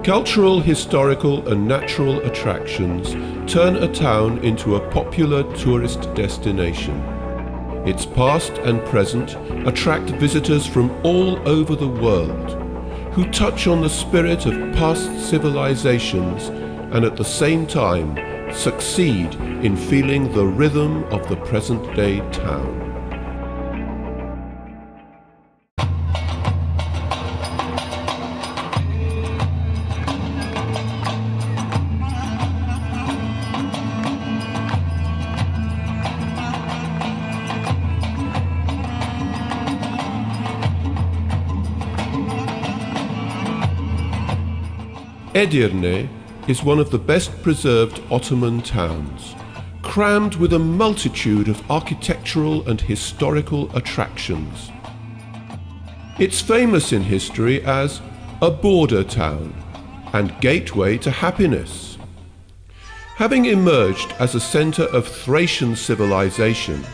Cultural, historical and natural attractions turn a town into a popular tourist destination. Its past and present attract visitors from all over the world, who touch on the spirit of past civilizations and at the same time succeed in feeling the rhythm of the present-day town. Edirne is one of the best preserved Ottoman towns, crammed with a multitude of architectural and historical attractions. It's famous in history as a border town and gateway to happiness. Having emerged as a centre of Thracian civilization,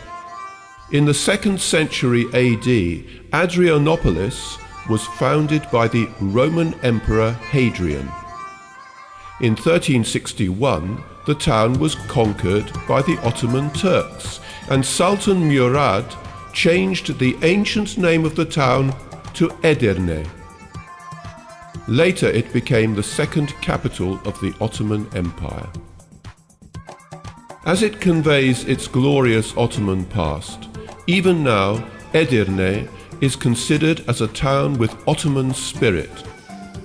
in the 2nd century AD, Adrianopolis was founded by the Roman Emperor Hadrian. In 1361, the town was conquered by the Ottoman Turks, and Sultan Murad changed the ancient name of the town to Edirne. Later it became the second capital of the Ottoman Empire. As it conveys its glorious Ottoman past, even now Edirne is considered as a town with Ottoman spirit.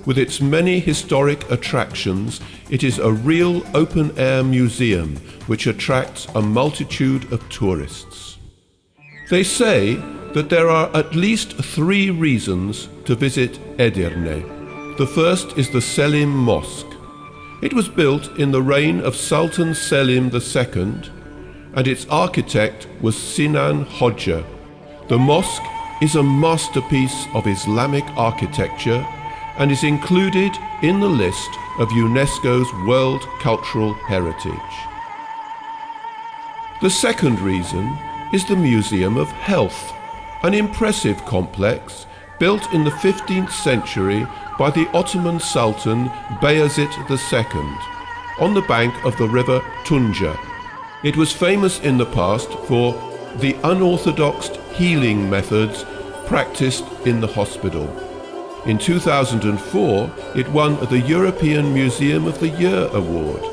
With its many historic attractions, it is a real open-air museum which attracts a multitude of tourists. They say that there are at least 3 reasons to visit Edirne. The first is the Selim Mosque. It was built in the reign of Sultan Selim II, and its architect was Sinan Hoxha. The mosque is a masterpiece of Islamic architecture and is included in the list of UNESCO's World Cultural Heritage. The second reason is the Museum of Health, an impressive complex built in the 15th century by the Ottoman Sultan Bayezid II on the bank of the river Tunja. It was famous in the past for the unorthodox healing methods practiced in the hospital. In 2004, it won the European Museum of the Year award.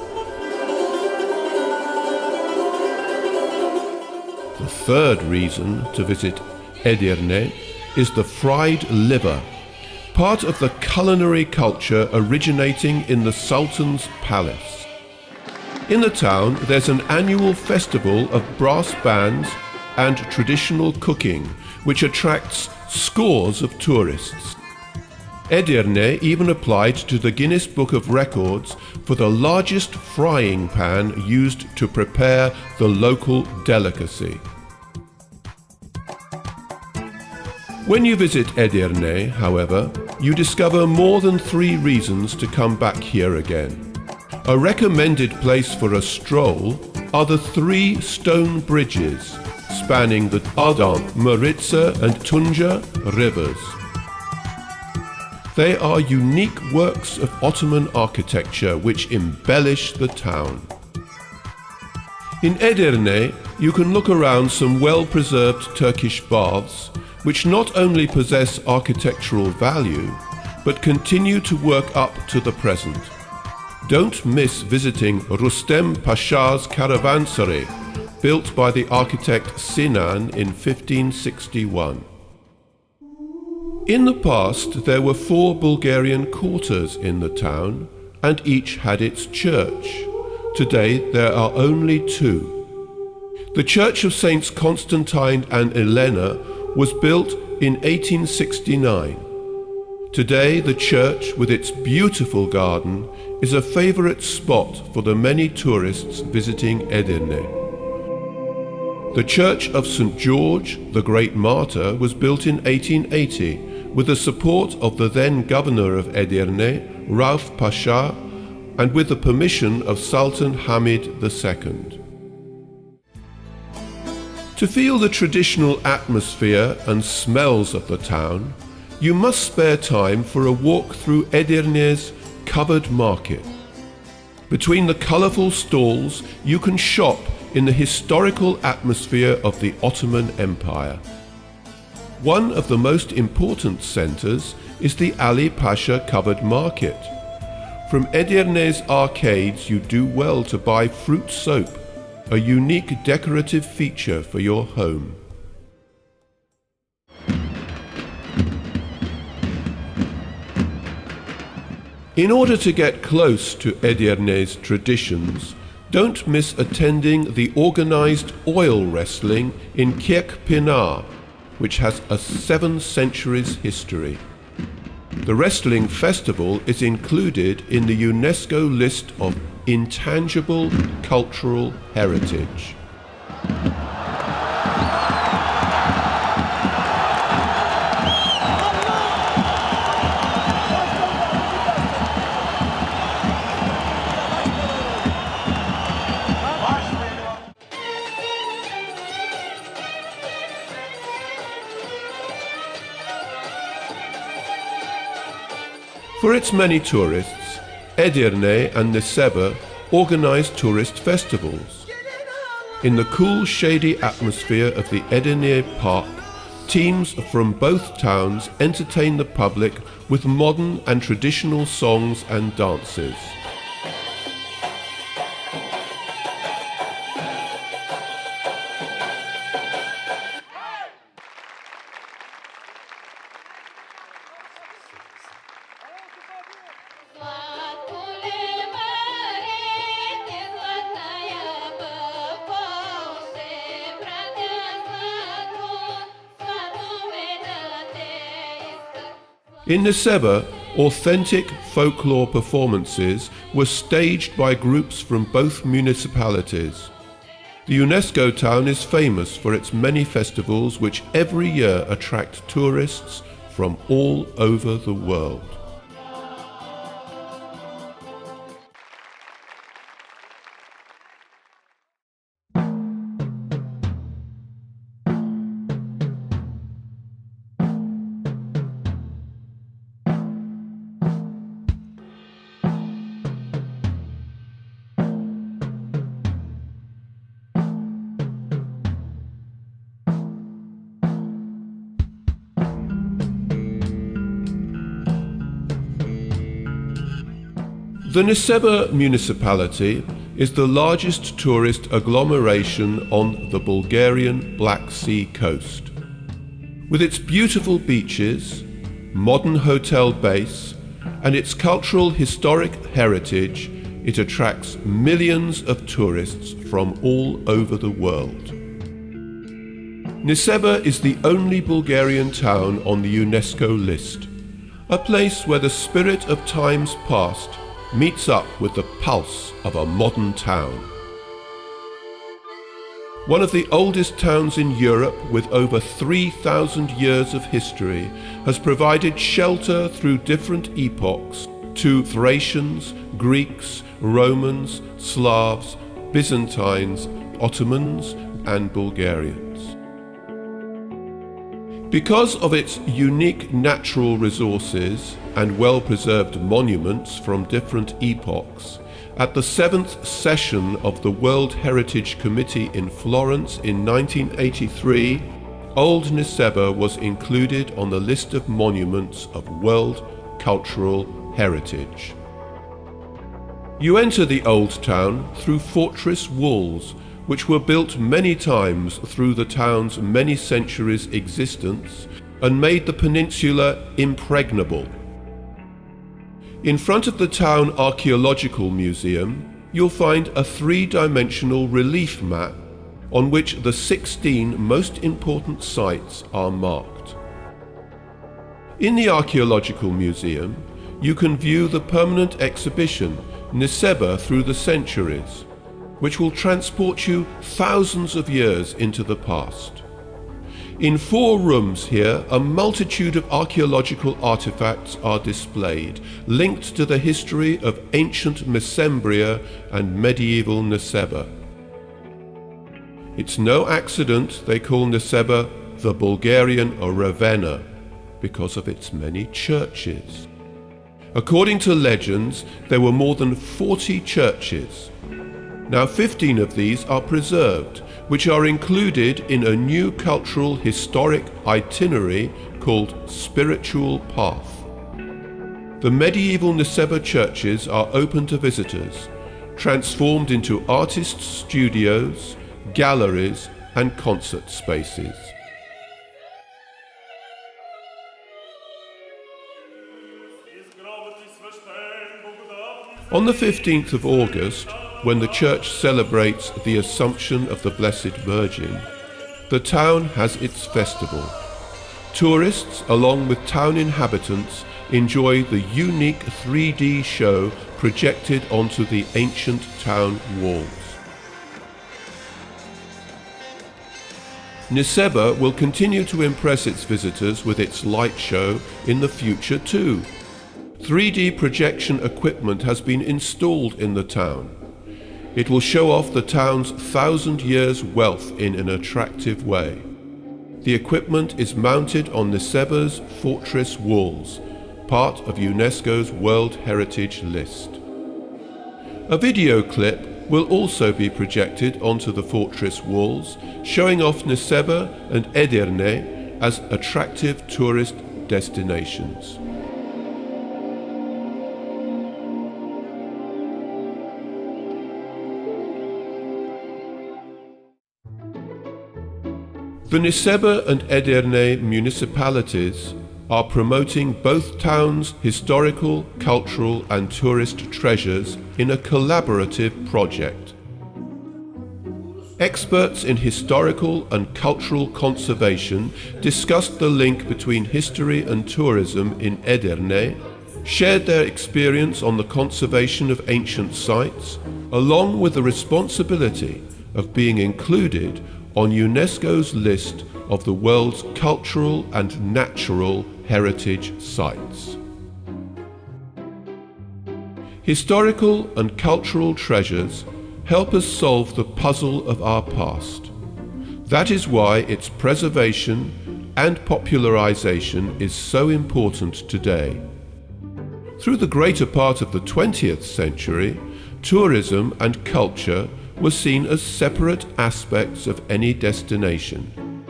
The third reason to visit Edirne is the fried liver, part of the culinary culture originating in the Sultan's palace. In the town, there's an annual festival of brass bands and traditional cooking, which attracts scores of tourists. Edirne even applied to the Guinness Book of Records for the largest frying pan used to prepare the local delicacy. When you visit Edirne, however, you discover more than 3 reasons to come back here again. A recommended place for a stroll are the 3 stone bridges spanning the Adan, Maritsa and Tunja rivers. They are unique works of Ottoman architecture which embellish the town. In Edirne, you can look around some well-preserved Turkish baths which not only possess architectural value, but continue to work up to the present. Don't miss visiting Rustem Pasha's caravanserai, built by the architect Sinan in 1561. In the past, there were 4 Bulgarian quarters in the town, and each had its church. Today, there are only 2. The Church of Saints Constantine and Elena was built in 1869. Today, the church, with its beautiful garden, is a favorite spot for the many tourists visiting Edirne. The Church of St. George, the Great Martyr, was built in 1880 with the support of the then governor of Edirne, Rauf Pasha, and with the permission of Sultan Hamid II. To feel the traditional atmosphere and smells of the town, you must spare time for a walk through Edirne's covered market. Between the colourful stalls, you can shop in the historical atmosphere of the Ottoman Empire. One of the most important centres is the Ali Pasha covered market. From Edirne's arcades, you do well to buy fruit soap, a unique decorative feature for your home. In order to get close to Edirne's traditions, don't miss attending the organised oil wrestling in Kirkpinar, which has a 7 centuries history. The wrestling festival is included in the UNESCO list of intangible cultural heritage. For its many tourists, Edirne and Nesseba organize tourist festivals. In the cool, shady atmosphere of the Edirne Park, teams from both towns entertain the public with modern and traditional songs and dances. In Nesseba, authentic folklore performances were staged by groups from both municipalities. The UNESCO town is famous for its many festivals which every year attract tourists from all over the world. The Nesseba municipality is the largest tourist agglomeration on the Bulgarian Black Sea coast. With its beautiful beaches, modern hotel base, and its cultural historic heritage, it attracts millions of tourists from all over the world. Nesseba is the only Bulgarian town on the UNESCO list, a place where the spirit of times past meets up with the pulse of a modern town. One of the oldest towns in Europe with over 3,000 years of history has provided shelter through different epochs to Thracians, Greeks, Romans, Slavs, Byzantines, Ottomans and Bulgarians. Because of its unique natural resources and well-preserved monuments from different epochs, at the 7th session of the World Heritage Committee in Florence in 1983, Old Nesseba was included on the list of monuments of World Cultural Heritage. You enter the old town through fortress walls, which were built many times through the town's many centuries' existence and made the peninsula impregnable. In front of the town archaeological museum, you'll find a 3-dimensional relief map on which the 16 most important sites are marked. In the archaeological museum, you can view the permanent exhibition Nesseba Through the Centuries, which will transport you thousands of years into the past. In 4 rooms here, a multitude of archaeological artifacts are displayed, linked to the history of ancient Mesembria and medieval Nesseba. It's no accident they call Nesseba the Bulgarian Ravenna, because of its many churches. According to legends, there were more than 40 churches. Now 15 of these are preserved, which are included in a new cultural historic itinerary called Spiritual Path. The medieval Nessebar churches are open to visitors, transformed into artists' studios, galleries and concert spaces. On the 15th of August, when the church celebrates the Assumption of the Blessed Virgin, the town has its festival. Tourists, along with town inhabitants, enjoy the unique 3D show projected onto the ancient town walls. Nessebar will continue to impress its visitors with its light show in the future too. 3D projection equipment has been installed in the town. It will show off the town's 1,000 years' wealth in an attractive way. The equipment is mounted on Nessebar's fortress walls, part of UNESCO's World Heritage List. A video clip will also be projected onto the fortress walls, showing off Nessebar and EDIRNE as attractive tourist destinations. The Nessebar and EDIRNE municipalities are promoting both towns' historical, cultural and tourist treasures in a collaborative project. Experts in historical and cultural conservation discussed the link between history and tourism in EDIRNE, shared their experience on the conservation of ancient sites, along with the responsibility of being included on UNESCO's list of the world's cultural and natural heritage sites. Historical and cultural treasures help us solve the puzzle of our past. That is why its preservation and popularization is so important today. Through the greater part of the 20th century, tourism and culture were seen as separate aspects of any destination.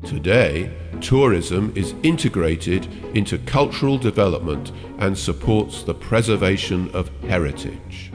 Today, tourism is integrated into cultural development and supports the preservation of heritage.